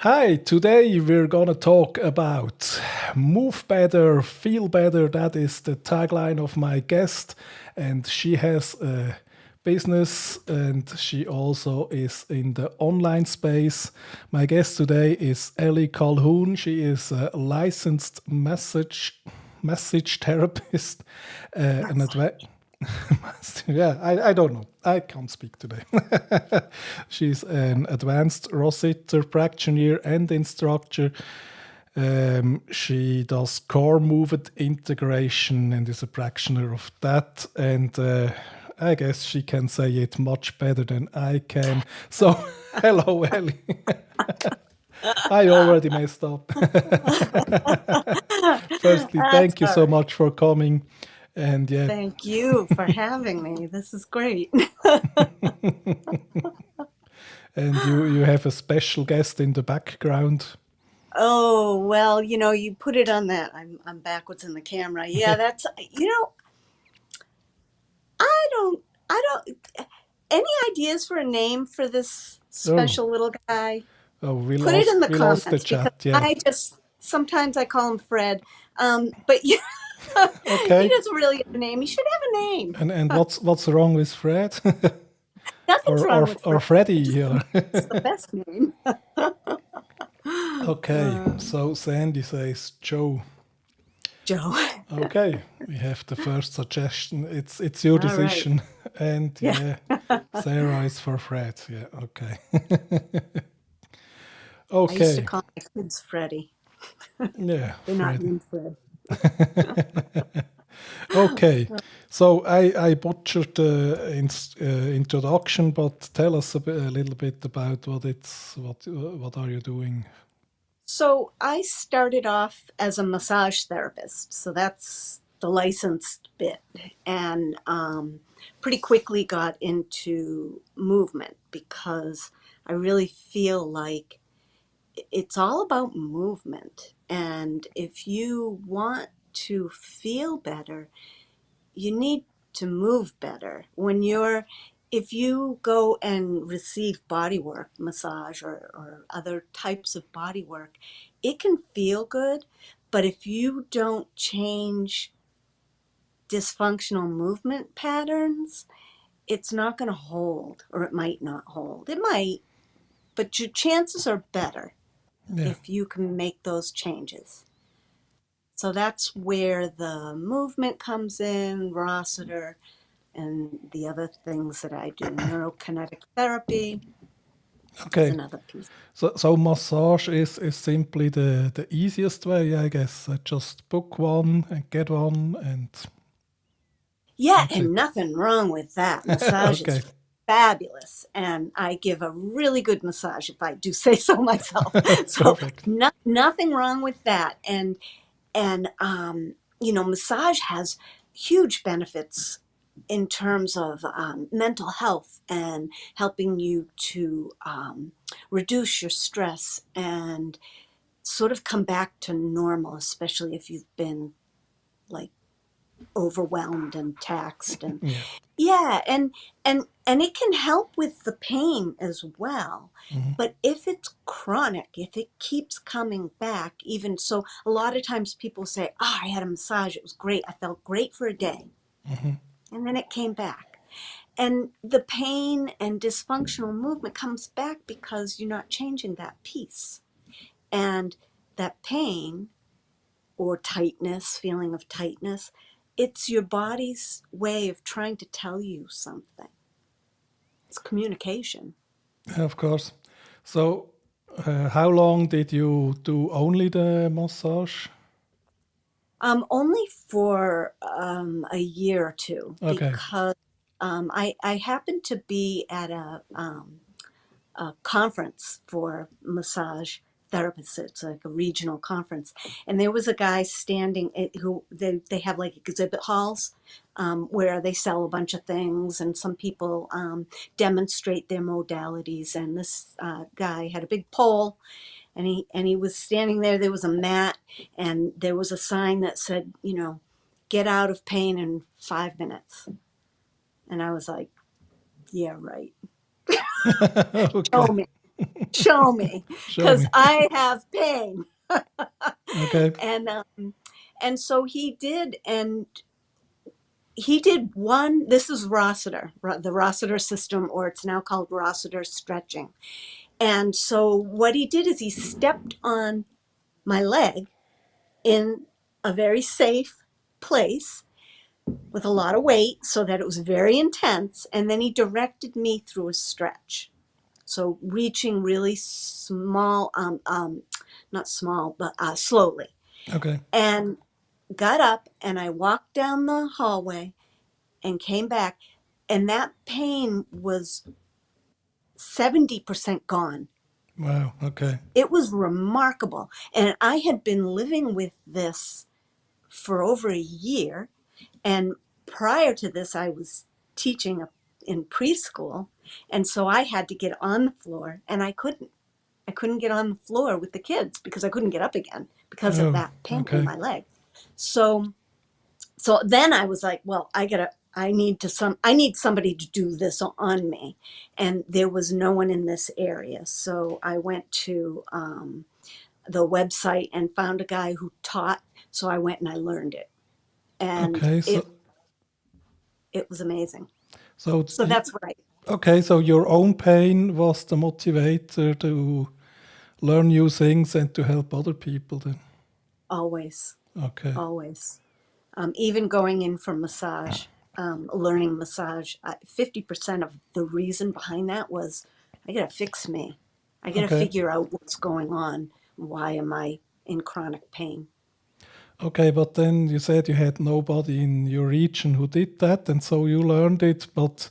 Hi, today we're gonna talk about move better, feel better. That is the tagline of my guest, and she has a business and she also is in the online space. My guest today is Ellie Calhoun. She is a licensed message therapist, an adva- yeah, I don't know. I can't speak today. She's an advanced Rossiter practitioner and instructor. She does core movement integration and is a practitioner of that. And I guess she can say it much better than I can. So, hello, Ellie. I already messed up. Firstly, That's thank you all so right. much for coming. And yeah, Thank you for having me. This is great. and you have a special guest in the background. Oh, well, you put it on that. I'm backwards in the camera. Yeah, that's, I don't, I don't, any ideas for a name for this Oh, special little guy? oh, we Put it in lost the we lost the comments because chat. Yeah. sometimes I call him Fred. But yeah, he Okay. doesn't really have a name. He should have a name. And what's wrong with Fred? Nothing's wrong with Or Fred. I Freddy just here? don't think it's the best name. Okay. So Sandy says Joe. Joe. Okay, we have the first suggestion. It's your All right. decision. And Yeah. yeah, Sarah is for Fred. Yeah, okay. I used to Okay. call my kids Freddie. Yeah, They're not Freddy. named Fred. Okay, so I butchered the introduction, but tell us a little bit about what are you doing? So I started off as a massage therapist. So that's the licensed bit. And pretty quickly got into movement because I really feel like it's all about movement. And if you want to feel better, you need to move better. If you go and receive body work, massage or other types of body work, it can feel good, but if you don't change dysfunctional movement patterns, it's not going to hold, or it might not hold. It might, but your chances are better Yeah. if you can make those changes. So that's where the movement comes in, Rossiter, and the other things that I do. Neurokinetic therapy is Okay. another piece. So massage is simply the easiest way, I guess. I just book one and get one, and Yeah, that's and it. nothing wrong with that. Massage Okay. is fabulous, and I give a really good massage if I do say so myself. So Perfect. nothing wrong with that. And massage has huge benefits in terms of mental health and helping you to reduce your stress and sort of come back to normal, especially if you've been like overwhelmed and taxed. And Yeah. yeah, and it can help with the pain as well. Mhm. But if it's chronic, if it keeps coming back, even so, a lot of times people say, "Oh, I had a massage, it was great, I felt great for a day," Mhm. and then it came back. And the pain and dysfunctional movement comes back because you're not changing that piece. And that pain or tightness, feeling of tightness, it's your body's way of trying to tell you something. It's communication. Yeah, of course. So, how long did you do only the massage? Only for a year or two Okay. because I happened to be at a conference for massage therapists. It's like a regional conference, and there was a guy standing who they have like exhibit halls where they sell a bunch of things, and some people demonstrate their modalities. And this guy had a big pole, and he was standing there. There was a mat, and there was a sign that said, get out of pain in 5 minutes. And I was like, yeah, right. Show Okay. me. Show me, Show because me. I have pain. Okay. And so he did, and he did one. This is Rossiter, the Rossiter system, or it's now called Rossiter stretching. And so what he did is he stepped on my leg in a very safe place with a lot of weight so that it was very intense. And then he directed me through a stretch. So reaching really small, not small, but slowly. Okay. And got up and I walked down the hallway and came back. And that pain was 70% gone. Wow. Okay. It was remarkable. And I had been living with this for over a year. And prior to this, I was teaching in preschool. And so I had to get on the floor, and I couldn't. I couldn't get on the floor with the kids because I couldn't get up again because of Oh, that pain in okay. my leg. So then I was like, well, I need somebody to do this on me. And there was no one in this area. So I went to the website and found a guy who taught. So I went and I learned it. And Okay. it was amazing. So So that's what I okay. So your own pain was the motivator to learn new things and to help other people. Then. always, Okay. always, even going in for massage, learning massage, 50% of the reason behind that was I got to fix me. I got to Okay. figure out what's going on. Why am I in chronic pain? Okay. But then you said you had nobody in your region who did that, and so you learned it. But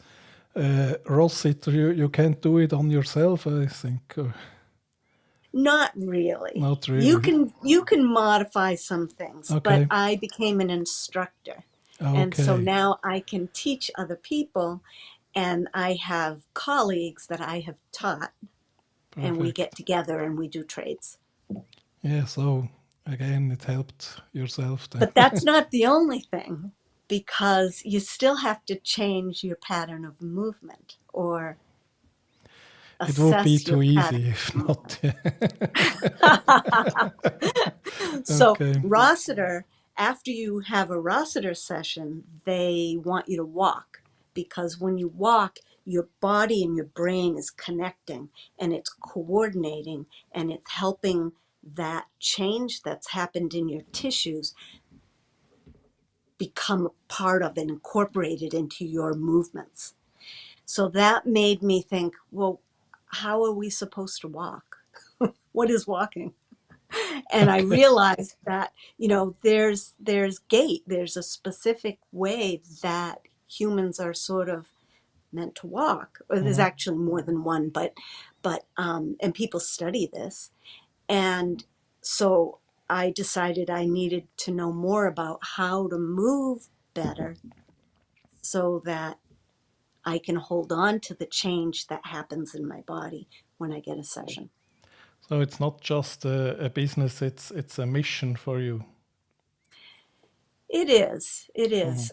Rossiter, you can't do it on yourself, I think. Or Not really. not You really. can modify some things, but Okay. I became an instructor. And so Okay. now I can teach other people, and I have colleagues that I have taught, and we get Perfect. together and we do trades. Yeah. So again, it helped yourself then. But that's not the only thing, because you still have to change your pattern of movement or It would be assess your too pattern easy if of movement. not. So Okay. Rossiter, after you have a Rossiter session, they want you to walk, because when you walk, your body and your brain is connecting and it's coordinating and it's helping that change that's happened in your tissues become a part of and incorporated into your movements. So that made me think, well, how are we supposed to walk? What is walking? And I Okay. realized that, there's gait, there's a specific way that humans are sort of meant to walk. Or there's Mhm. actually more than one, but and people study this. And so I decided I needed to know more about how to move better so that I can hold on to the change that happens in my body when I get a session. So it's not just a business; it's a mission for you. It is. It Mhm. is.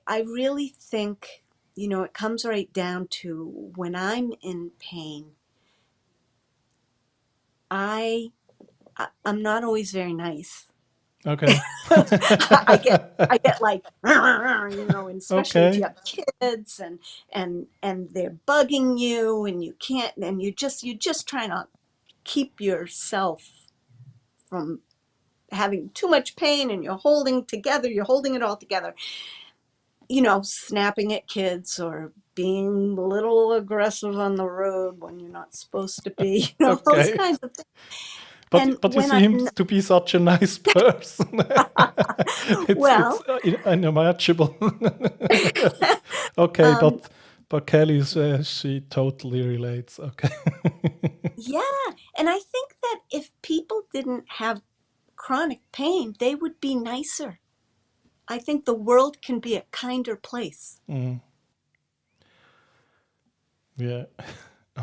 I really think, it comes right down to when I'm in pain, I, I'm not always very nice. Okay. I get like, and especially if you Okay. have kids and they're bugging you and you can't, and you're just trying to keep yourself from having too much pain, and you're holding it all together, snapping at kids or being a little aggressive on the road when you're not supposed to be, those Okay. kinds of things. And But you when I'm, seem to be such a nice person. It's well, unimaginable. Okay, um, but Kelly she totally relates. Okay. yeah. And I think that if people didn't have chronic pain, they would be nicer. I think the world can be a kinder place. Mm, yeah.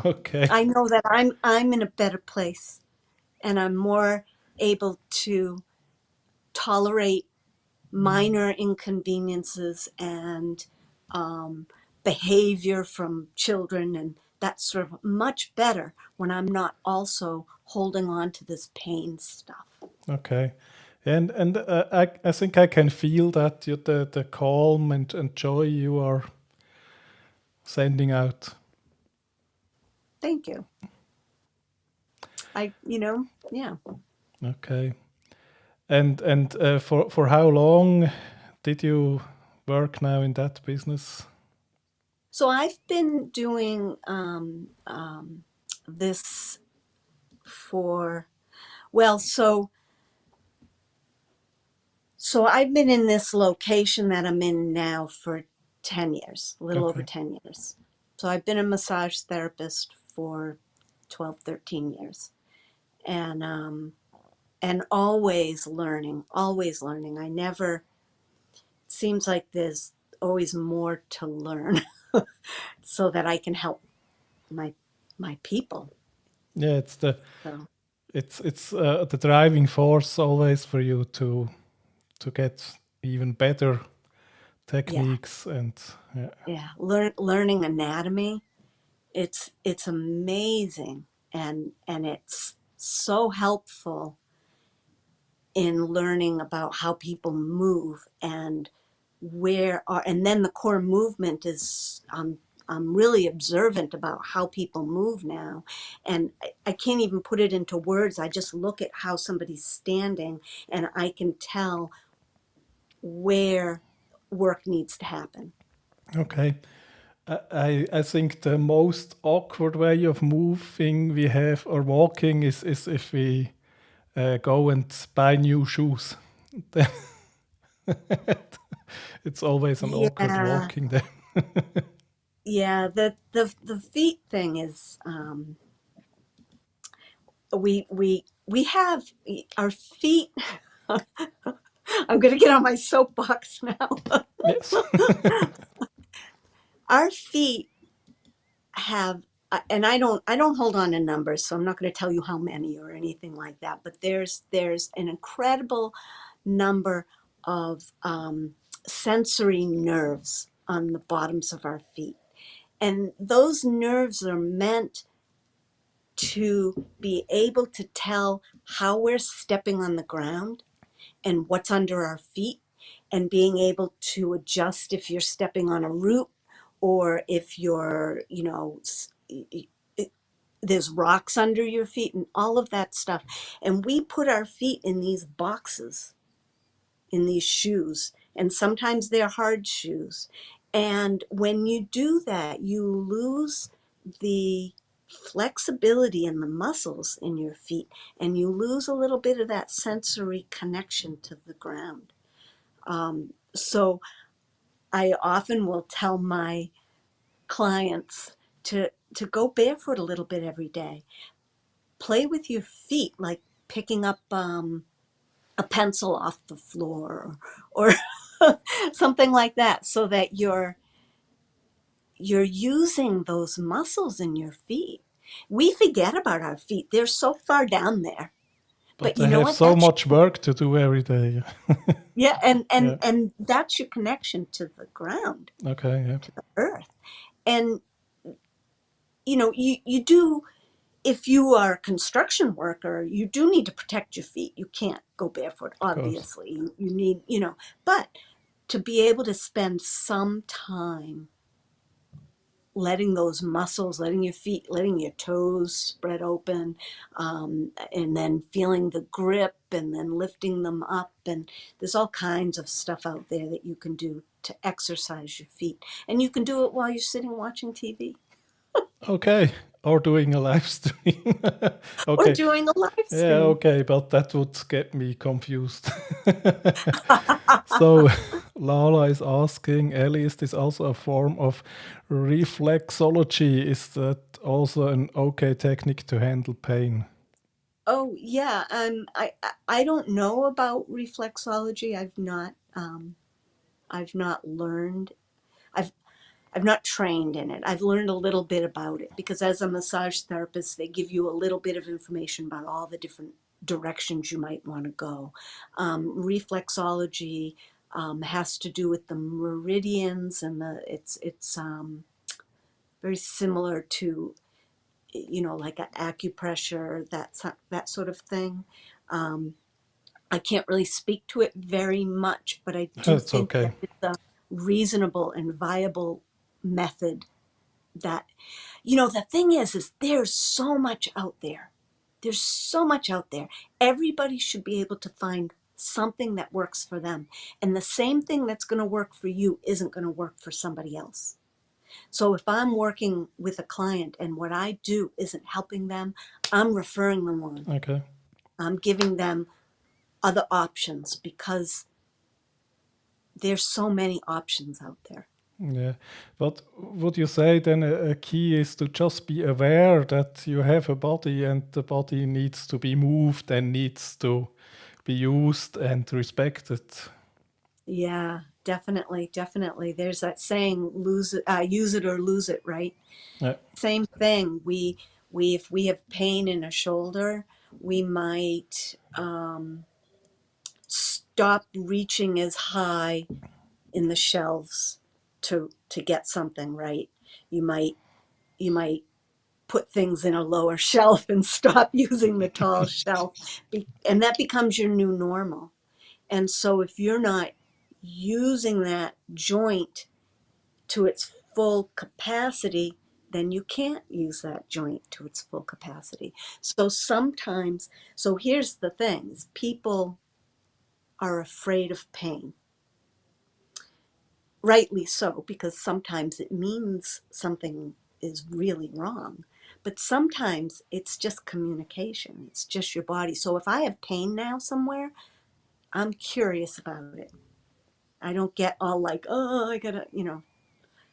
Okay. I know that I'm in a better place, and I'm more able to tolerate minor inconveniences and behavior from children and that's sort of much better when I'm not also holding on to this pain stuff. Okay. And I think I can feel that the calm and joy you are sending out. Thank you. Yeah. Okay. And for how long did you work now in that business? So I've been doing this for, well, so I've been in this location that I'm in now for 10 years, a little over Okay. 10 years. So I've been a massage therapist for 12, 13 years. And always learning, always learning. I never, seems like there's always more to learn so that I can help my my people. Yeah, So it's the driving force always for you to get even better yeah, techniques and yeah. yeah. Learning anatomy, it's amazing, and it's so helpful in learning about how people move and and then the core movement is, I'm really observant about how people move now. And I can't even put it into words. I just look at how somebody's standing and I can tell where work needs to happen. Okay. I think the most awkward way of moving we have or walking is if we go and buy new shoes. Then it's always an awkward Yeah, walking there. yeah. The feet thing is, we have our feet. I'm going to get on my soapbox now. Yes. Our feet have, and I don't hold on to numbers, so I'm not going to tell you how many or anything like that, but there's an incredible number of sensory nerves on the bottoms of our feet, and those nerves are meant to be able to tell how we're stepping on the ground and what's under our feet, and being able to adjust if you're stepping on a root, or if you're, there's rocks under your feet and all of that stuff. And we put our feet in these boxes, in these shoes, and sometimes they're hard shoes. And when you do that, you lose the flexibility in the muscles in your feet, and you lose a little bit of that sensory connection to the ground. So I often will tell my clients to go barefoot a little bit every day. Play with your feet, like picking up a pencil off the floor, or something like that, so that you're using those muscles in your feet. We forget about our feet. They're so far down there. But But you they know have what? so much work to do every day. Yeah, and Yeah. and and that's your connection to the ground, Okay. Yeah. to the earth. And you do, if you are a construction worker, you do need to protect your feet. You can't go barefoot, Of course. obviously. You need, but to be able to spend some time letting those muscles, letting your feet, letting your toes spread open, and then feeling the grip and then lifting them up. And there's all kinds of stuff out there that you can do to exercise your feet. And you can do it while you're sitting watching TV Okay. Or doing a live stream. or Okay. doing a live Yeah, stream. okay, but that would get me confused. So Lala is asking, Ellie, is this also a form of reflexology? Is that also an okay technique to handle pain? Oh yeah, I don't know about reflexology. I've not learned. I've I've not trained in it. I've learned a little bit about it because as a massage therapist, they give you a little bit of information about all the different directions you might want to go. Reflexology has to do with the meridians and it's very similar to, like acupressure, that sort of thing. I can't really speak to it very much, but I do It's think that okay. it's a reasonable and viable method that, the thing is there's so much out there. There's so much out there. Everybody should be able to find something that works for them. And the same thing that's going to work for you isn't going to work for somebody else. So if I'm working with a client and what I do isn't helping them, I'm referring them on. Okay. I'm giving them other options because there's so many options out there. Yeah. But would you say then a key is to just be aware that you have a body and the body needs to be moved and needs to be used and respected? Yeah, definitely, definitely. There's that saying, use it or lose it, right? Yeah. Same thing. If we have pain in a shoulder, we might stop reaching as high in the shelves to get something, right? You might put things in a lower shelf and stop using the tall shelf, and that becomes your new normal. And so if you're not using that joint to its full capacity, then you can't use that joint to its full capacity. So here's the thing, is people are afraid of pain. Rightly so, because sometimes it means something is really wrong. But sometimes it's just communication. It's just your body. So if I have pain now somewhere, I'm curious about it. I don't get all like, oh, I gotta,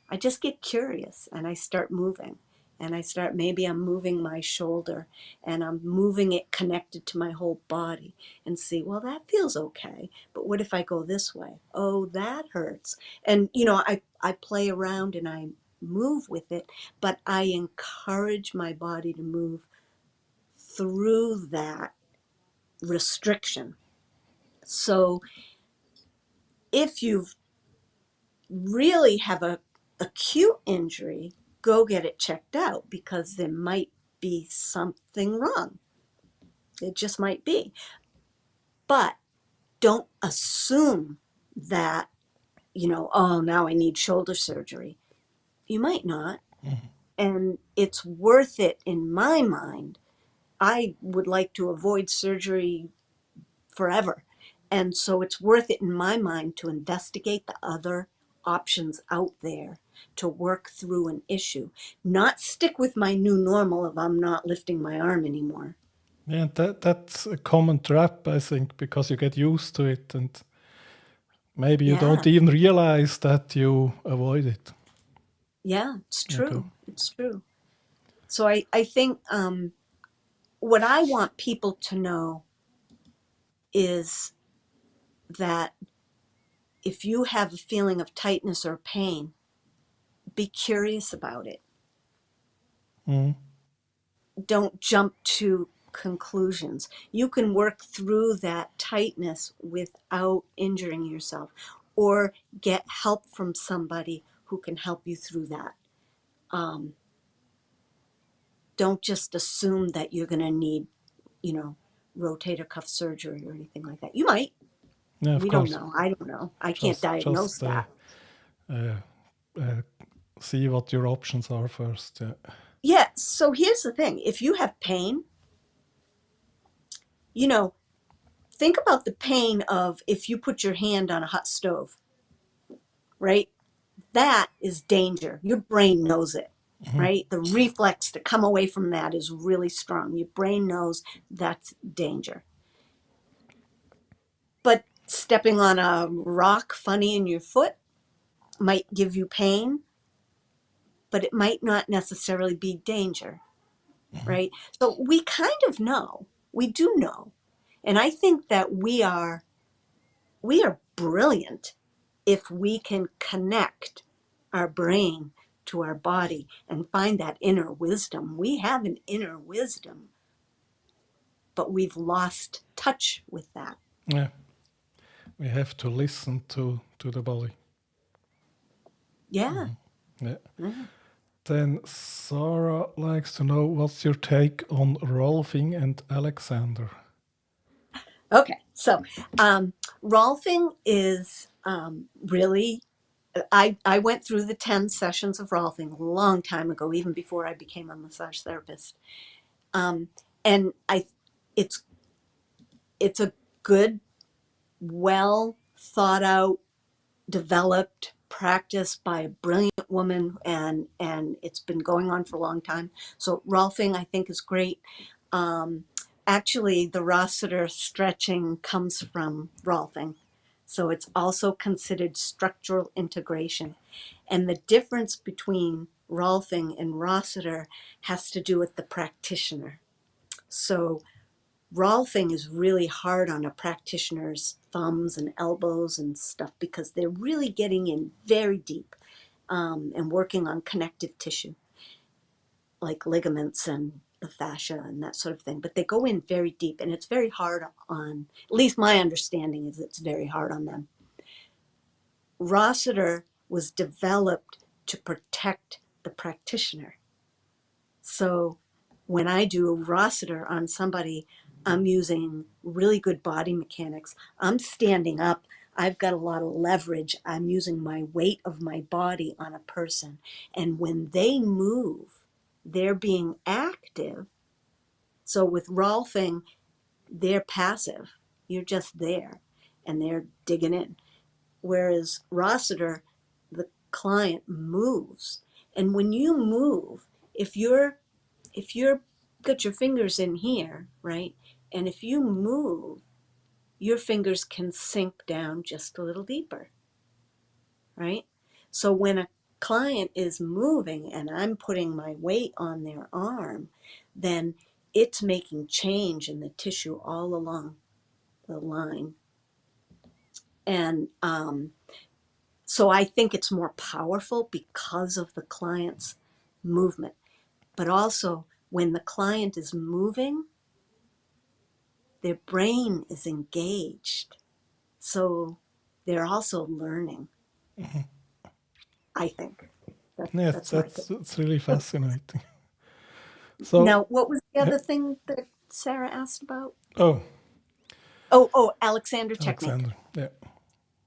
I just get curious and I start moving. And maybe I'm moving my shoulder and I'm moving it connected to my whole body and see, well, that feels okay. But what if I go this way? Oh, that hurts. And, I play around and I move with it, but I encourage my body to move through that restriction. So if you've really have a acute injury, go get it checked out because there might be something wrong. It just might be. But don't assume that, oh, now I need shoulder surgery. You might not. And it's worth it in my mind. I would like to avoid surgery forever. And so it's worth it in my mind to investigate the other options out there to work through an issue, not stick with my new normal of I'm not lifting my arm anymore. Yeah, that's a common trap, I think, because you get used to it and maybe you Yeah, don't even realize that you avoid it. yeah, it's Okay. true. It's true. So I think what I want people to know is that if you have a feeling of tightness or pain, be curious about it. Mm. Don't jump to conclusions. You can work through that tightness without injuring yourself or get help from somebody who can help you through that. Don't just assume that you're going to need, rotator cuff surgery or anything like that. You might. Yeah, of We don't course. know. I don't know. I can't Just diagnose that. uh, uh, see what your options are first. Yeah. Yeah. So here's the thing. If you have pain, you know, think about the pain of if you put your hand on a hot stove, right? That is danger. Your brain knows it, right? The reflex to come away from that is really strong. Your brain knows that's danger. But stepping on a rock funny in your foot might give you pain, but it might not necessarily be danger, right? So we kind of know. We do know. And I think that we are brilliant if we can connect our brain to our body and find that inner wisdom. We have an inner wisdom, but we've lost touch with that. Yeah. We have to listen to the body. Yeah. Yeah. Yeah. Then Sarah likes to know what's your take on Rolfing and Alexander? Okay, so Rolfing is really, I went through the 10 sessions of Rolfing a long time ago, even before I became a massage therapist. Um, and it's it's a good, well thought out, developed practice by a brilliant woman, and it's been going on for a long time. So Rolfing, I think, is great. Um, Actually, the Rossiter stretching comes from Rolfing. So it's also considered structural integration. And the difference between Rolfing and Rossiter has to do with the practitioner. So Rolfing is really hard on a practitioner's thumbs and elbows and stuff because they're really getting in very deep and working on connective tissue like ligaments and the fascia and that sort of thing. But they go in very deep, and it's very hard on, at least my understanding is it's very hard on them. Rossiter was developed to protect the practitioner. So when I do a Rossiter on somebody, I'm using really good body mechanics. I'm standing up. I've got a lot of leverage. I'm using my weight of my body on a person. And when they move, they're being active. So with Rolfing, they're passive. You're just there and they're digging in. Whereas Rossiter, the client moves. And when you move, if you're got your fingers in here, right? And if you move, your fingers can sink down just a little deeper, right? So when a client is moving and I'm putting my weight on their arm, then it's making change in the tissue all along the line. And so I think it's more powerful because of the client's movement. But also, when the client is moving, their brain is engaged. So they're also learning, I think. Yes, That's my thing. that's really fascinating. So, Now, what was the yeah. other thing that Sarah asked about? Oh, Oh, Alexander technique. Alexander. Yeah.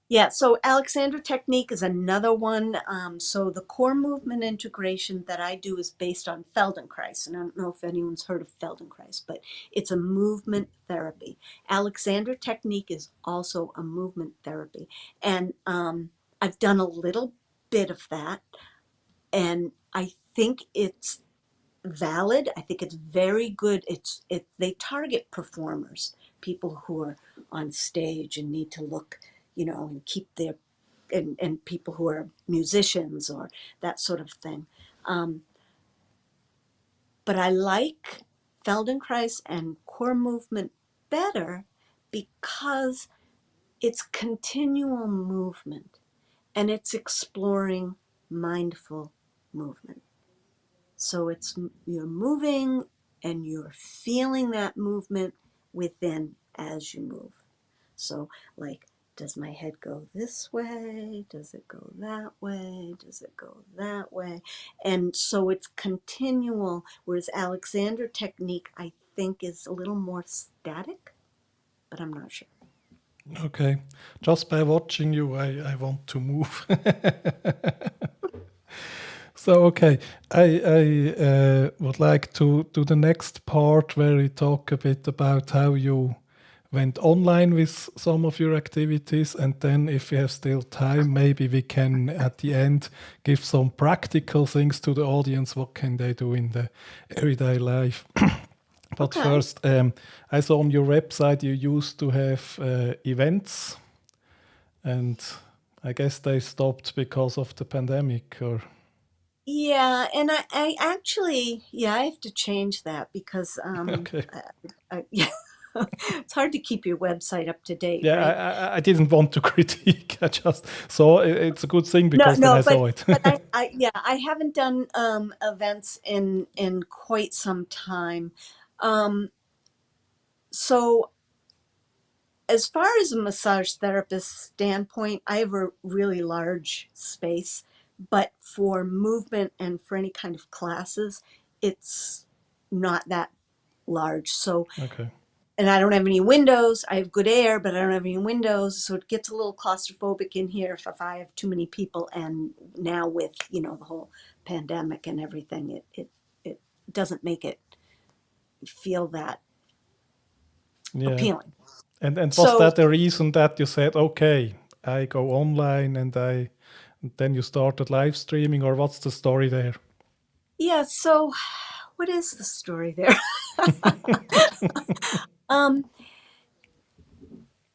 Yeah, so Alexander technique is another one. So the core movement integration that I do is based on Feldenkrais. And I don't know if anyone's heard of Feldenkrais, but it's a movement therapy. Alexander technique is also a movement therapy. And I've done a little bit of that. And I think it's valid. I think it's very good. They target performers, people who are on stage and need to look, and keep their and people who are musicians or that sort of thing. But I like Feldenkrais and core movement better because it's continual movement and it's exploring mindful movement. So you're moving and you're feeling that movement within as you move. So like, does my head go this way? Does it go that way? Does it go that way? And so it's continual, whereas Alexander technique, I think, is a little more static, but I'm not sure. Okay. Just by watching you, I want to move. So, okay, I would like to do the next part where we talk a bit about how you went online with some of your activities, and then if we have still time, maybe we can at the end give some practical things to the audience. What can they do in the everyday life? But Okay. first, I saw on your website you used to have events, and I guess they stopped because of the pandemic, or Yeah, and I actually, yeah, I have to change that because okay. yeah, it's hard to keep your website up to date, Yeah, right? I didn't want to critique. I just saw it's a good thing No, because then no, I saw it. but yeah, I haven't done events in quite some time. Um, so as far as a massage therapist standpoint, I have a really large space but for movement and for any kind of classes, it's not that large. So, Okay. and I don't have any windows. I have good air, but I don't have any windows. So it gets a little claustrophobic in here if I have too many people. And now with, the whole pandemic and everything, it doesn't make it feel that Yeah. appealing. And was So that the reason that you said, okay, I go online and then you started live streaming, or what's the story there? yeah, so what is the story there? um,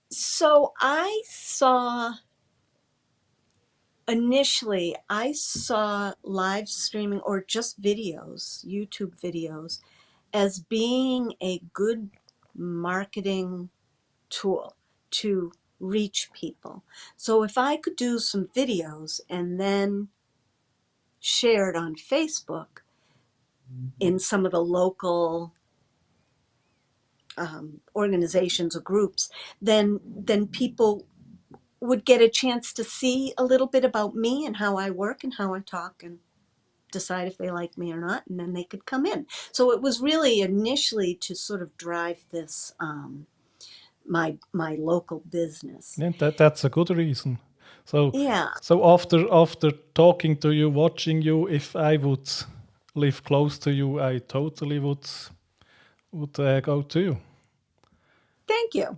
so initially I saw live streaming or just videos, YouTube videos, as being a good marketing tool to reach people. So if I could do some videos and then share it on Facebook in some of the local organizations or groups, then people would get a chance to see a little bit about me and how I work and how I talk and decide if they like me or not, and then they could come in. So it was really initially to sort of drive this my local business. Yeah, that's a good reason. So Yeah, after talking to you, watching you, if I would live close to you, I totally would go to you. thank you.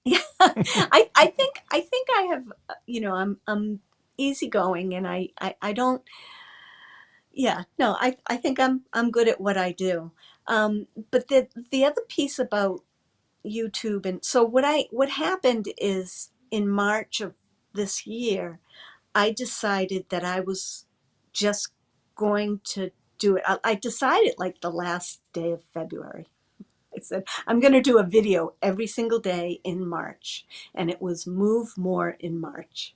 Yeah, I think I have I'm easygoing and I don't yeah no I think I'm good at what I do. But the other piece about YouTube, and so what happened is in March of this year I decided that I was just going to do it. I decided like the last day of February. I said, I'm going to do a video every single day in March. And it was Move More in March.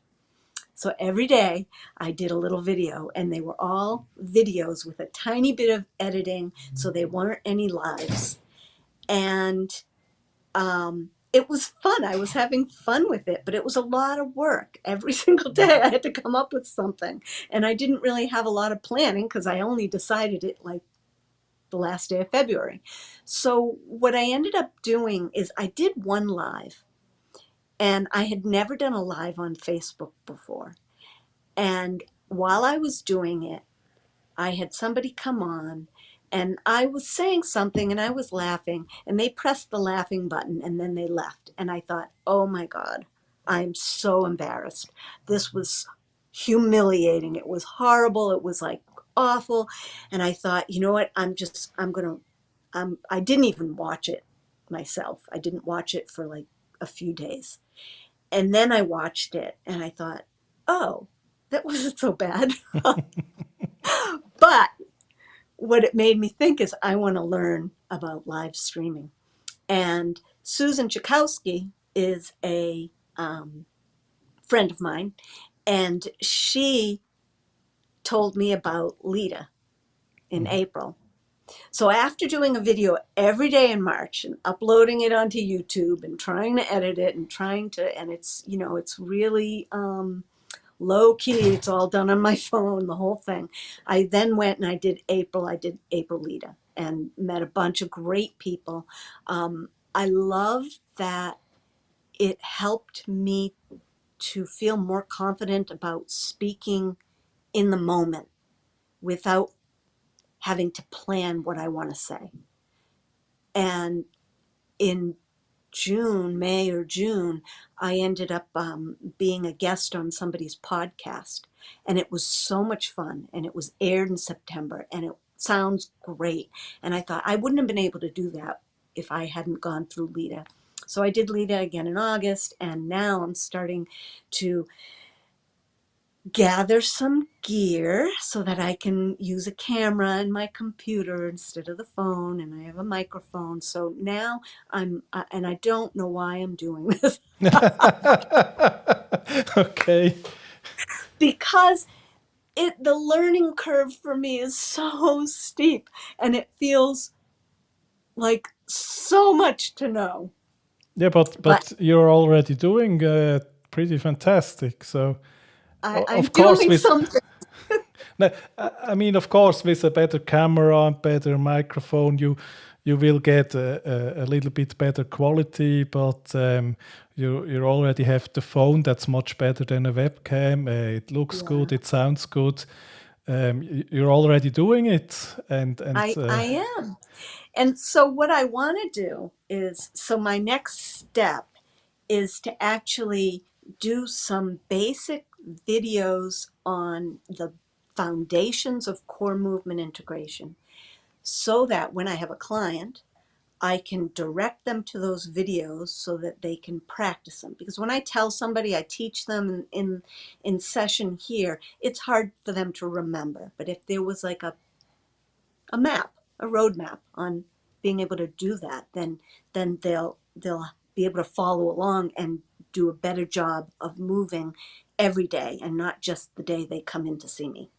So every day I did a little video, and they were all videos with a tiny bit of editing. So they weren't any lives. And it was fun. I was having fun with it, but it was a lot of work. Every single day I had to come up with something. And I didn't really have a lot of planning because I only decided it like the last day of February. So what I ended up doing is I did one live, and I had never done a live on Facebook before. And while I was doing it, I had somebody come on, and I was saying something and I was laughing, and they pressed the laughing button and then they left. And I thought, oh my God, I'm so embarrassed. This was humiliating. It was horrible. It was like awful. And I thought, you know what? I didn't even watch it myself. I didn't watch it for like a few days. And then I watched it and I thought, oh, that wasn't so bad. But what it made me think is I want to learn about live streaming. And Susan Chakowski is a friend of mine, and she told me about Lita in April. So after doing a video every day in March and uploading it onto YouTube and trying to edit it and it's really low key. It's all done on my phone, the whole thing. I then went and I did April Lita and met a bunch of great people. I love that it helped me to feel more confident about speaking in the moment without having to plan what I want to say. And in May or June, I ended up being a guest on somebody's podcast. And it was so much fun. And it was aired in September. And it sounds great. And I thought I wouldn't have been able to do that if I hadn't gone through Lita. So I did Lita again in August. And now I'm starting to gather some gear so that I can use a camera and my computer instead of the phone, and I have a microphone. So now and I don't know why I'm doing this. Okay. Because the learning curve for me is so steep, and it feels like so much to know. Yeah, But but you're already doing pretty fantastic. So I'm Of course, doing with something. no, I mean, of course, with a better camera and better microphone, you will get a little bit better quality. But you already have the phone that's much better than a webcam. It looks good, Yeah, it sounds good. You're already doing it, and I am. And so what I want to do is, so my next step is to actually do some basic videos on the foundations of core movement integration so that when I have a client, I can direct them to those videos so that they can practice them. Because when I tell somebody, I teach them in session here, it's hard for them to remember. But if there was like a map, a roadmap on being able to do that, then they'll be able to follow along and do a better job of moving every day and not just the day they come in to see me.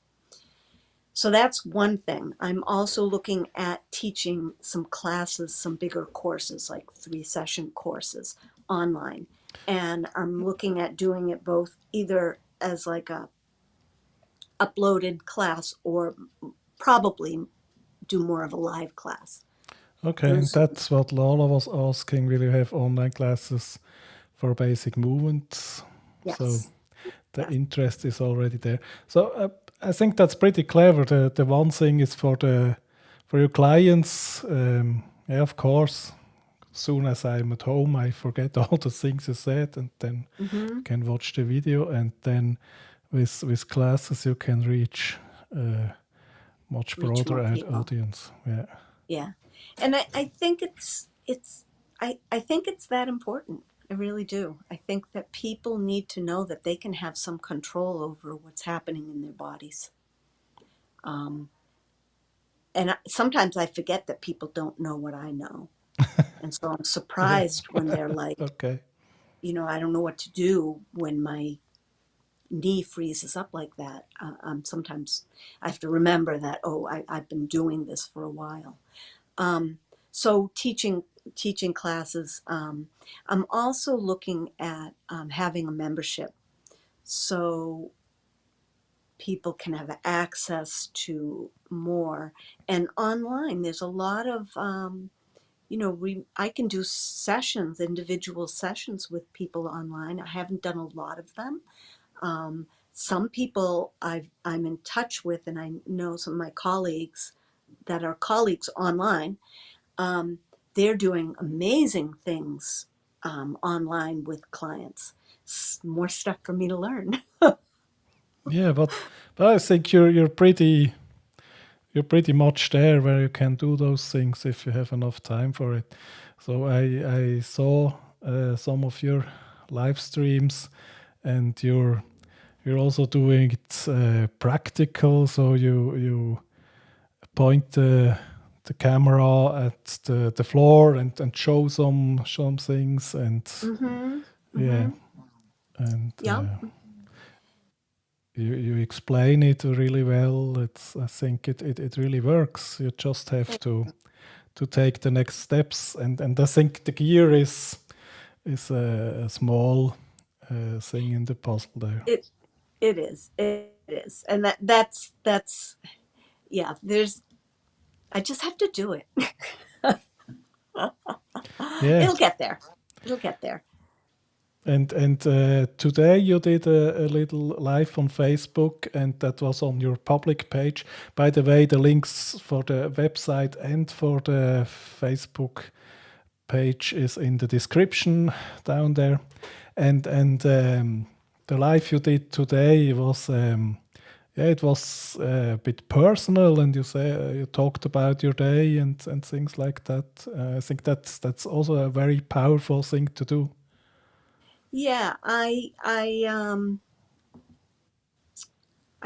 So that's one thing. I'm also looking at teaching some classes, some bigger courses, like 3-session courses online. And I'm looking at doing it both either as like a uploaded class or probably do more of a live class. okay, and Those, that's what Lola was asking. Will you have online classes for basic movements? So yes, the yes, interest is already there. So I think that's pretty clever. The one thing is for your clients. Yeah, of course. Soon as I'm at home, I forget all the things you said, and then mm-hmm. can watch the video. And then with classes, you can reach a much Reach broader more people. audience. Yeah. Yeah, and I think I think it's that important. I really do. I think that people need to know that they can have some control over what's happening in their bodies. Um, and sometimes I forget that people don't know what I know. And so I'm Yeah. surprised when they're like, Okay. I don't know what to do when my knee freezes up like that. Sometimes I have to remember that, oh, I've been doing this for a while. Um, so teaching classes. I'm also looking at having a membership so people can have access to more. And online, there's a lot of I can do sessions, individual sessions with people online. I haven't done a lot of them. Some people I'm in touch with, and I know some of my colleagues that are colleagues online. Um, they're doing amazing things online with clients. More stuff for me to learn. Yeah, but I think you're pretty much there where you can do those things if you have enough time for it. So I saw some of your live streams, and you're also doing it practical. So you point the camera at the floor and show some things, and Mm-hmm. yeah, Mm-hmm. and Yep. you explain it really well. I think it really works. You just have to take the next steps, and I think the gear is a small thing in the puzzle there. It it is. It is. And that's yeah, there's I just have to do it. Yeah, It'll get there. It'll get there. and today you did a little live on Facebook, and that was on your public page. By the way, the links for the website and for the Facebook page is in the description down there. And the live you did today was yeah, it was a bit personal, and you talked about your day and things like that. I think that's also a very powerful thing to do. Yeah, I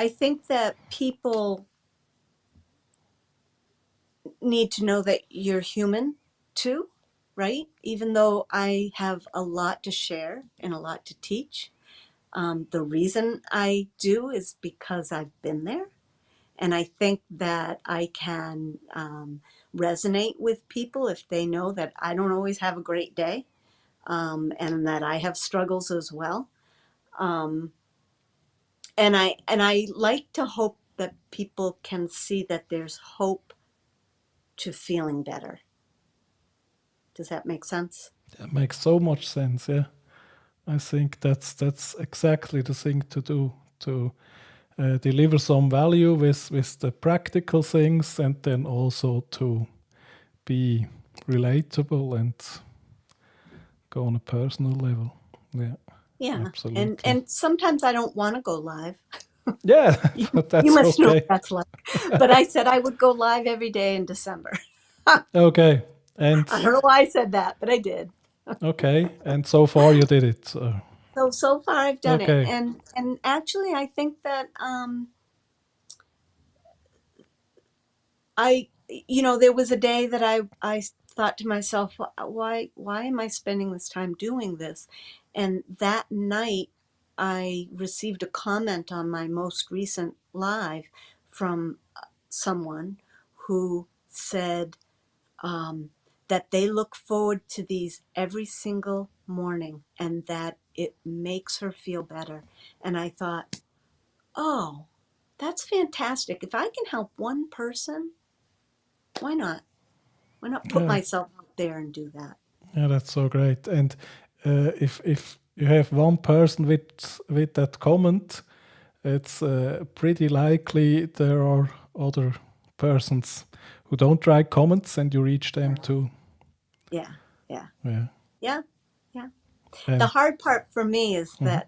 think that people need to know that you're human too, right? Even though I have a lot to share and a lot to teach, the reason I do is because I've been there. And I think that I can resonate with people if they know that I don't always have a great day, and that I have struggles as well. Um, I like to hope that people can see that there's hope to feeling better. Does that make sense? That makes so much sense. Yeah, I think that's exactly the thing to do, to deliver some value with the practical things, and then also to be relatable and go on a personal level. Yeah, Yeah. absolutely. And sometimes I don't want to go live. Yeah, but You that's must know what okay. that's like. But I said I would go live every day in December. Okay, and I don't know why I said that, but I did. okay, and so far you did it. So far I've done it. Okay, And actually I think that there was a day that I thought to myself, why am I spending this time doing this? And that night I received a comment on my most recent live from someone who said that they look forward to these every single morning and that it makes her feel better. And I thought, oh, that's fantastic. If I can help one person, why not? Why not put yeah, myself out there and do that? yeah, that's so great. And if you have one person with that comment, it's pretty likely there are other persons who don't write comments, and you reach them too. Yeah, yeah, Yeah, yeah, yeah. The and hard part for me is mhm.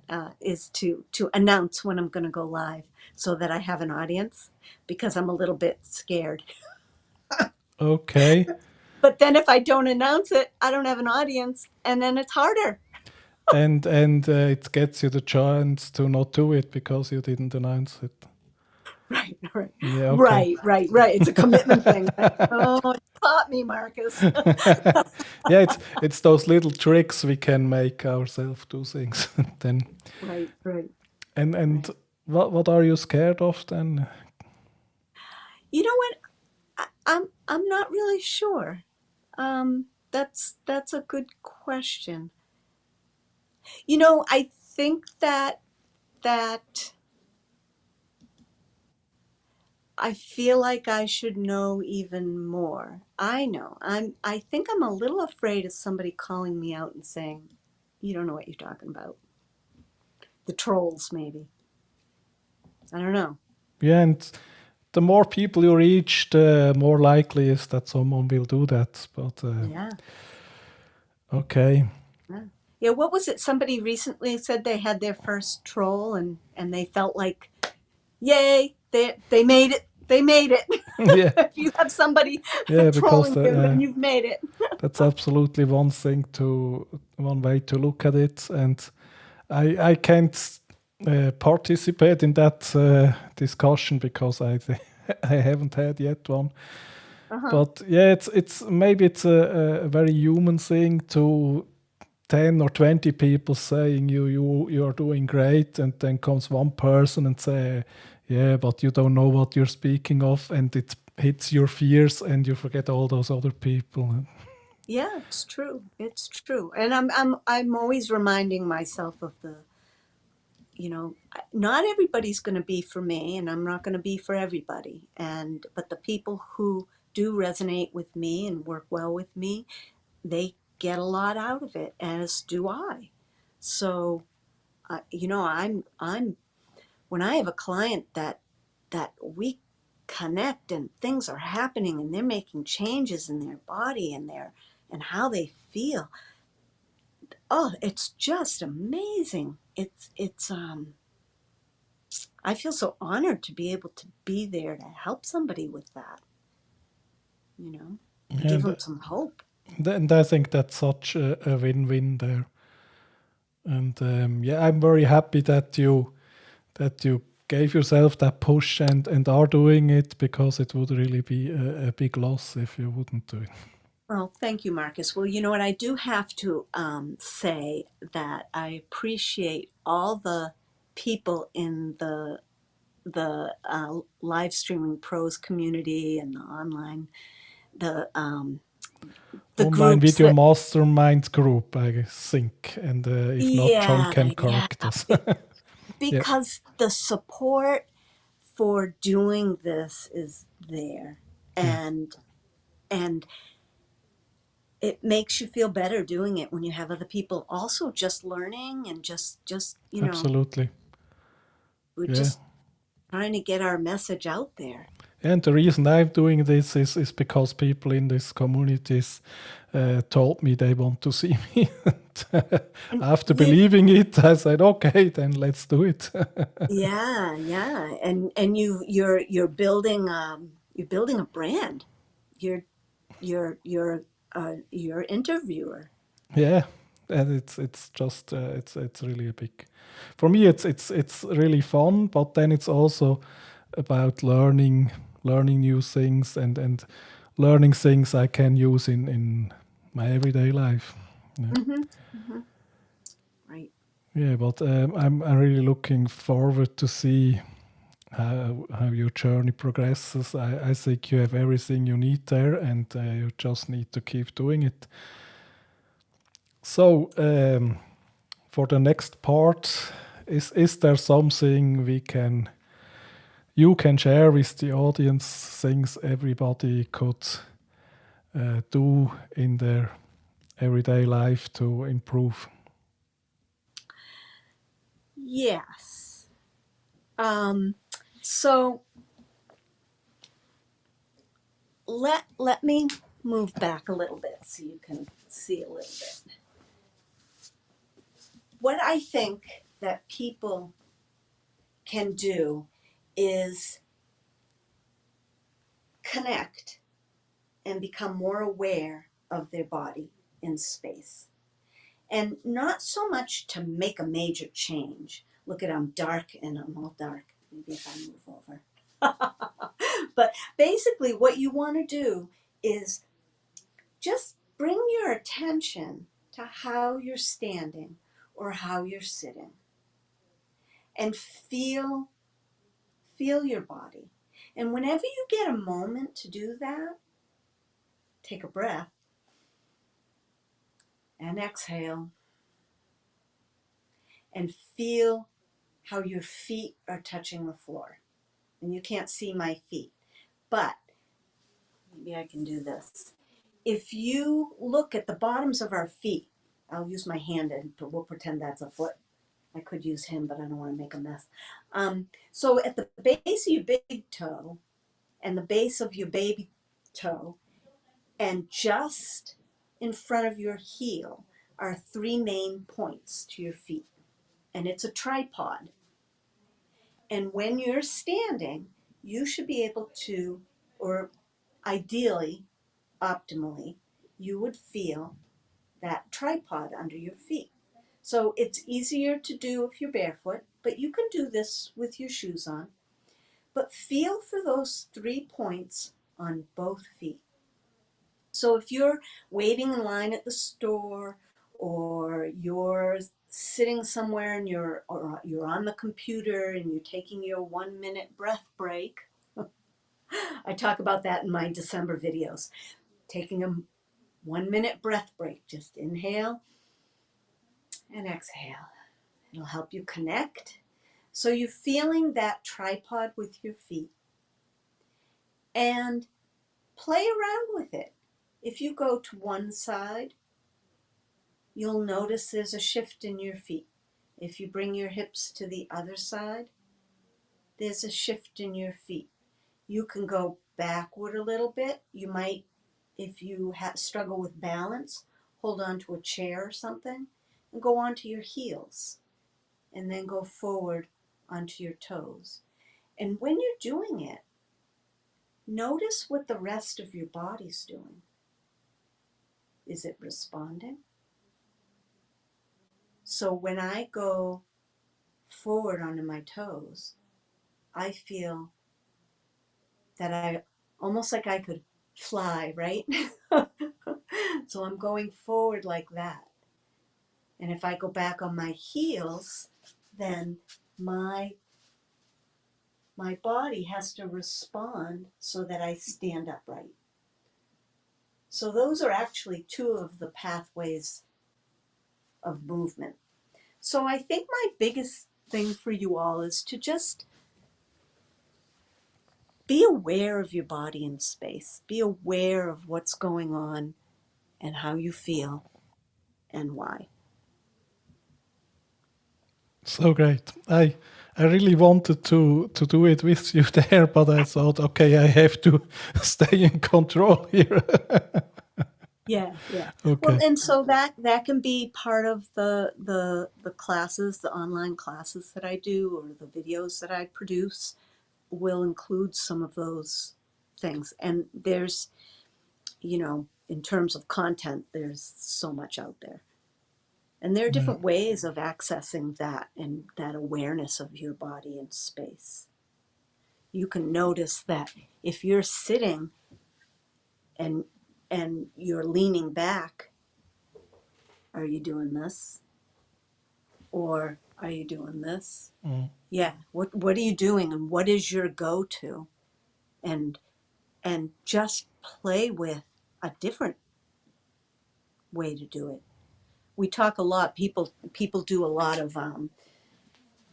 to announce when I'm going to go live so that I have an audience because I'm a little bit scared. Okay, But then if I don't announce it, I don't have an audience, and then it's harder. and it gets you the chance to not do it because you didn't announce it. Right, right, Yeah, okay. right. It's a commitment thing. Oh, you taught me, Marcus. Yeah, it's those little tricks we can make ourselves do things. Then Right, right, and right. what are you scared of then? You know what? I'm not really sure. That's a good question. I think that I feel like I should know even more. I think I'm a little afraid of somebody calling me out and saying, "You don't know what you're talking about." The trolls, maybe. I don't know. Yeah, and the more people you reach, the more likely is that someone will do that. But Yeah. okay. Yeah. Yeah, what was it? Somebody recently said they had their first troll and they felt like, yay, they made it. They made it. Yeah, If you have somebody yeah, because trolling you, then you've made it. that's absolutely one way to look at it, and I can't participate in that discussion because I haven't had yet one. Uh-huh. But yeah, it's maybe it's a very human thing to 10 or 20 people saying you are doing great, and then comes one person and say, yeah, but you don't know what you're speaking of, and it hits your fears and you forget all those other people. Yeah, it's true. It's true. And I'm always reminding myself of not everybody's going to be for me and I'm not going to be for everybody. But the people who do resonate with me and work well with me, they get a lot out of it, as do I. So, I'm when I have a client that we connect and things are happening and they're making changes in their body and how they feel. Oh, it's just amazing. It's I feel so honored to be able to be there to help somebody with that, give them And, some hope. and I think that's such a win-win there. And yeah, I'm very happy that you gave yourself that push and are doing it, because it would really be a big loss if you wouldn't do it. Well, thank you, Marcus. Well, you know what? I do have to say that I appreciate all the people in the live streaming pros community and the online the Online groups video that mastermind group, I think. And if not, John yeah can yeah correct us. Yeah, because the support for doing this is there, yeah, and it makes you feel better doing it when you have other people also just learning and just absolutely. we're Yeah. just trying to get our message out there. And the reason I'm doing this is because people in these communities told me they want to see me. And And after you believing it, I said, okay, then let's do it. yeah, and you're building a brand. You're you're interviewer. Yeah, and it's just it's really a big. For me, it's really fun, but then it's also about learning new things and learning things I can use in my everyday life. Yeah, Mm-hmm. Mm-hmm. Right. yeah, but I'm really looking forward to see how your journey progresses. I think you have everything you need there, and you just need to keep doing it. So, for the next part, is there something you can share with the audience, things everybody could do in their everyday life to improve? Yes. So let me move back a little bit so you can see a little bit. What I think that people can do is connect and become more aware of their body in space. And not so much to make a major change. Look at, I'm dark and I'm all dark. Maybe if I move over. But basically, what you want to do is just bring your attention to how you're standing or how you're sitting and feel your body. And whenever you get a moment to do that, take a breath and exhale and feel how your feet are touching the floor. And you can't see my feet, but maybe I can do this. If you look at the bottoms of our feet, I'll use my hand and we'll pretend that's a foot. I could use him, but I don't want to make a mess. So at the base of your big toe and the base of your baby toe, and just in front of your heel are three main points to your feet. And it's a tripod. And when you're standing, you should be able to, or ideally, optimally, you would feel that tripod under your feet. So it's easier to do if you're barefoot, but you can do this with your shoes on. But feel for those 3 points on both feet. So if you're waiting in line at the store or you're sitting somewhere and you're on the computer and you're taking your 1 minute breath break, I talk about that in my December videos. Taking a 1 minute breath break, just inhale and exhale. It'll help you connect. So you're feeling that tripod with your feet and play around with it. If you go to one side, you'll notice there's a shift in your feet. If you bring your hips to the other side, there's a shift in your feet. You can go backward a little bit. You might, if you struggle with balance, hold on to a chair or something and go onto your heels and then go forward onto your toes. And when you're doing it, notice what the rest of your body's doing. Is it responding? So when I go forward onto my toes, I feel that I almost like I could fly, right? So I'm going forward like that. And if I go back on my heels, then my my body has to respond so that I stand upright. So those are actually two of the pathways of movement. So I think my biggest thing for you all is to just be aware of your body in space. Be aware of what's going on and how you feel and why. So great. I really wanted to do it with you there, but I thought, okay, I have to stay in control here. Yeah, yeah. Well, Okay. and so that can be part of the classes, the online classes that I do, or the videos that I produce will include some of those things. And there's, in terms of content, there's so much out there. And there are Yeah. different ways of accessing that and that awareness of your body in space. You can notice that if you're sitting and you're leaning back, are you doing this? Or are you doing this? Mm. Yeah. What are you doing and what is your go-to? And just play with a different way to do it. We talk a lot, people do a lot of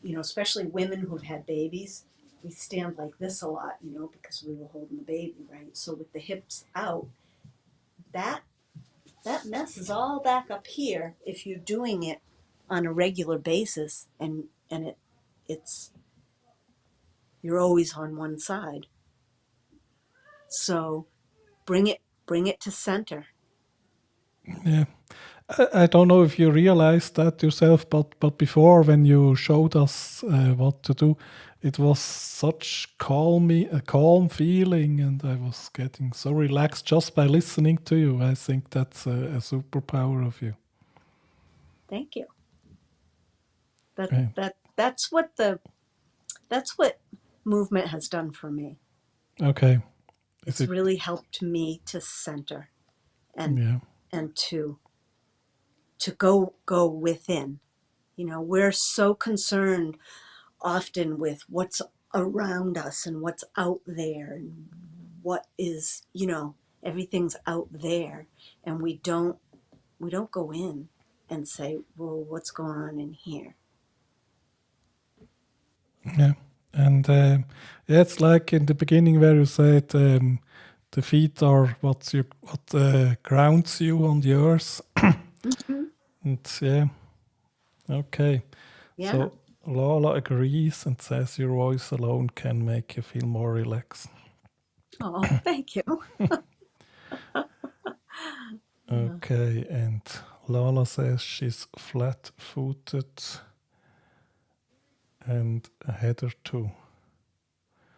especially women who've had babies, we stand like this a lot, because we were holding the baby, right? So with the hips out, that mess is all back up here if you're doing it on a regular basis, and it's you're always on one side. So bring it to center. Yeah. I don't know if you realized that yourself, but before when you showed us what to do, it was such a calm feeling, and I was getting so relaxed just by listening to you. I think that's a superpower of you. Thank you. Yeah. That's what movement has done for me. Okay. Is It's it? really helped me to center and Yeah. to go within. We're so concerned often with what's around us and what's out there and what is, everything's out there, and we don't go in and say, well, what's going on in here? Yeah. And yeah, it's like in the beginning where you said the feet are what grounds you on the earth. Mm-hmm. And yeah, okay. Yeah. So Lala agrees and says your voice alone can make you feel more relaxed. Oh, thank you. Okay, and Lala says she's flat-footed and a header too.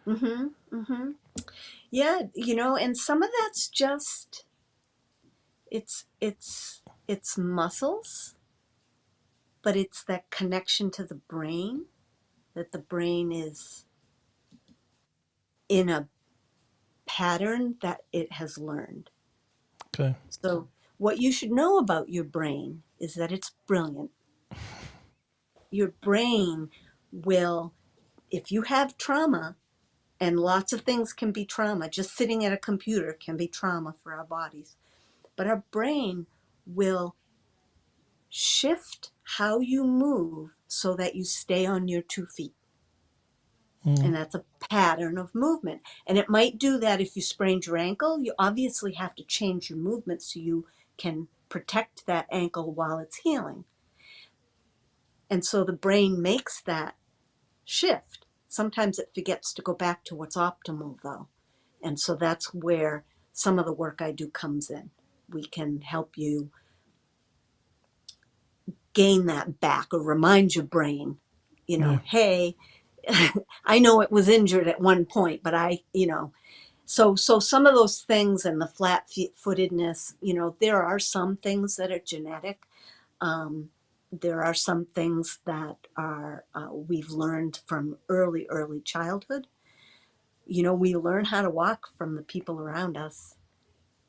Mm-hmm. Mm-hmm. Yeah, and some of that's just it's muscles, but it's that connection to the brain, that the brain is in a pattern that it has learned. Okay, So what you should know about your brain is that it's brilliant. Your brain will, if you have trauma, and lots of things can be trauma, just sitting at a computer can be trauma for our bodies, but our brain will shift how you move so that you stay on your 2 feet. And that's a pattern of movement. And it might do that if you sprained your ankle. You obviously have to change your movement so you can protect that ankle while it's healing. And so the brain makes that shift. Sometimes it forgets to go back to what's optimal, though. And so that's where some of the work I do comes in. We can help you gain that back or remind your brain, yeah, hey, I know it was injured at one point, but so some of those things and the flat footedness, there are some things that are genetic. There are some things that are we've learned from early childhood. We learn how to walk from the people around us.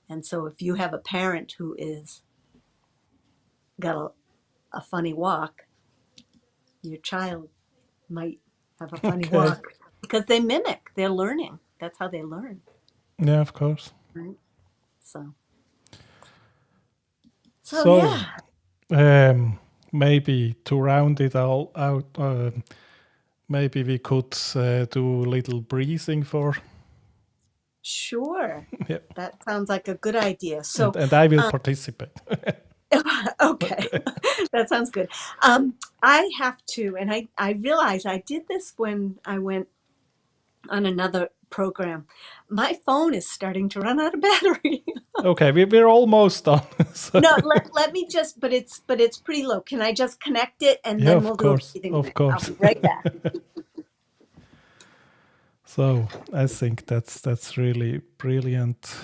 And so if you have a parent who is got a funny walk, your child might have a funny okay. walk because they mimic, they're learning. That's how they learn, Yeah, of course. right? So So, yeah. um, maybe to round it all out, maybe we could do a little breathing for. Sure. Yeah. That sounds like a good idea. So, And I will participate. okay, that sounds good. I have to, and I realize I did this when I went on another program. My phone is starting to run out of battery. Okay, we're almost done. So, No, let me just, but it's pretty low. Can I just connect it and yeah, then of we'll do a course, breathing of minute? I'll course. be right back. So I think that's really brilliant.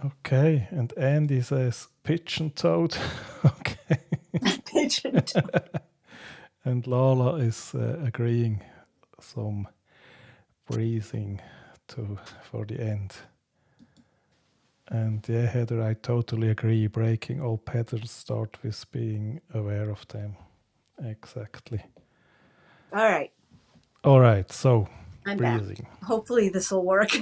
Okay, and Andy says pigeon toad. Okay, Pigeon toe. and Lala is agreeing some breathing for the end. And yeah, Heather, I totally agree. Breaking all patterns start with being aware of them. Exactly. All right, All right, so I'm back. breathing. Hopefully this will work.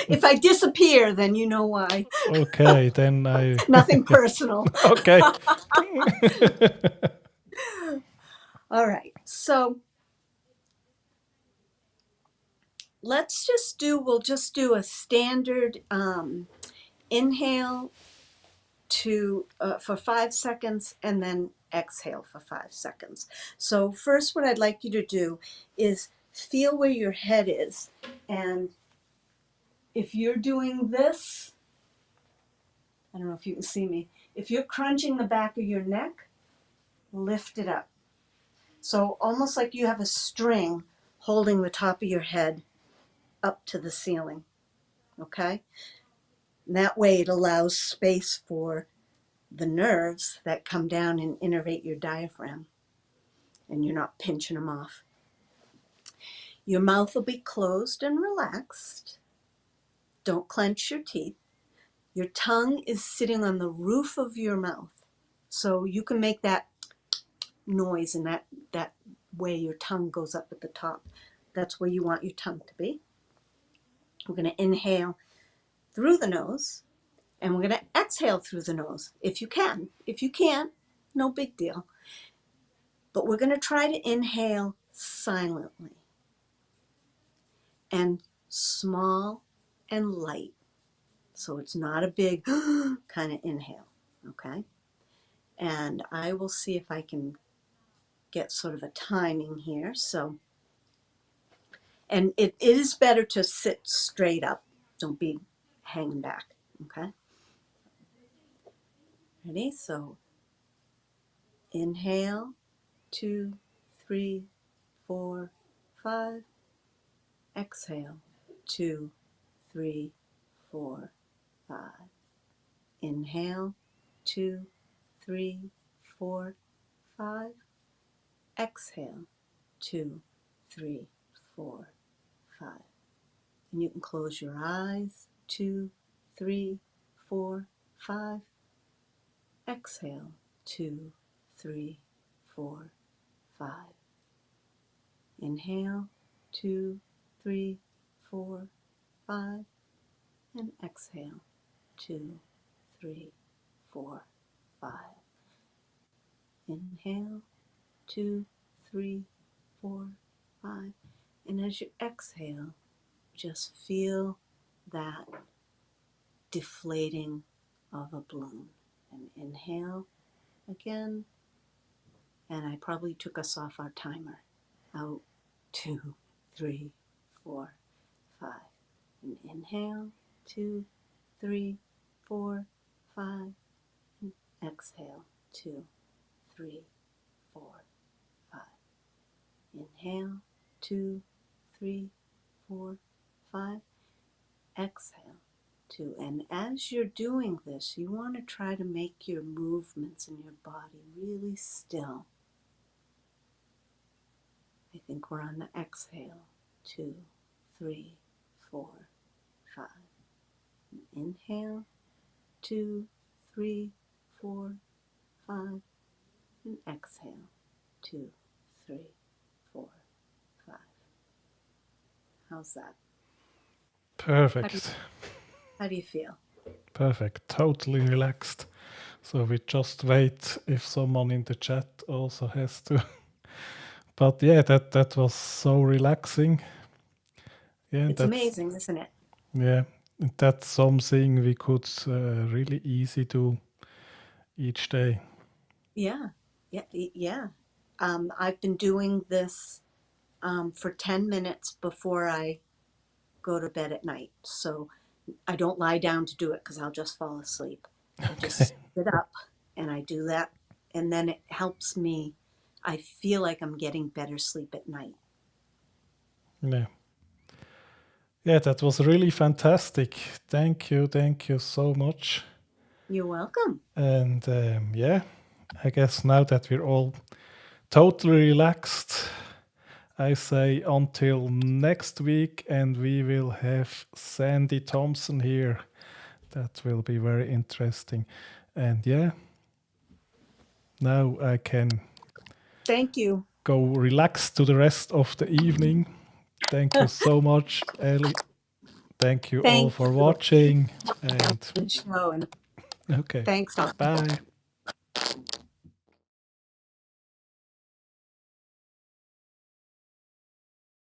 If I disappear, then you know why. Okay, then I. Nothing personal. Okay. All right, so we'll just do a standard inhale for 5 seconds and then exhale for 5 seconds. So first what I'd like you to do is feel where your head is, and if you're doing this, I don't know if you can see me, if you're crunching the back of your neck, lift it up. So almost like you have a string holding the top of your head up to the ceiling, okay? And that way it allows space for the nerves that come down and innervate your diaphragm, and you're not pinching them off. Your mouth will be closed and relaxed. Don't clench your teeth. Your tongue is sitting on the roof of your mouth. So you can make that noise, and that way your tongue goes up at the top. That's where you want your tongue to be. We're going to inhale through the nose, and we're going to exhale through the nose if you can. If you can't, no big deal. But we're going to try to inhale silently and small and light. So it's not a big kind of inhale, okay? And I will see if I can get sort of a timing here. So, and it is better to sit straight up. Don't be hanging back, okay? Ready? So inhale, 2, 3, 4, 5. Exhale, 2, 3, 4, 5. Inhale, 2, 3, 4, 5. Exhale, 2, 3, 4, 5. And you can close your eyes, 2, 3, 4, 5. Exhale, 2, 3, 4, 5. Inhale, 2, 3, 4, 5. And exhale, 2, 3, 4, 5. Inhale, 2, 3, 4, 5. And as you exhale, just feel that deflating of a balloon. And inhale again. And I probably took us off our timer. Out, 2, 3, 4, 5. And inhale, 2, 3, 4, 5. And exhale, 2, 3, 4, 5. Inhale, 2, 3, 4, 5. Exhale, 2. And as you're doing this, you want to try to make your movements in your body really still. I think we're on the exhale. 2, 3, 4, 5. Inhale, 2, 3, 4, 5. And exhale, 2, 3, 4, 5. How's that? Perfect. How do you feel? Perfect. Totally relaxed. So we just wait if someone in the chat also has to. But yeah, that was so relaxing. Yeah, It's amazing, isn't it? yeah, that's something we could really easy do each day. Yeah, yeah. I've been doing this for 10 minutes before I go to bed at night. So I don't lie down to do it because I'll just fall asleep. I just sit up and I do that. And then it helps me. I feel like I'm getting better sleep at night. Yeah. Yeah, that was really fantastic. Thank you so much. You're welcome. And yeah, I guess now that we're all totally relaxed, I say until next week, and we will have Sandy Thompson here. That will be very interesting. And yeah, now I can Thank you. go relax to the rest of the evening. Thank you so much, Ellie. Thank you all Thank for you. watching. And Good show. And okay, thanks all. bye.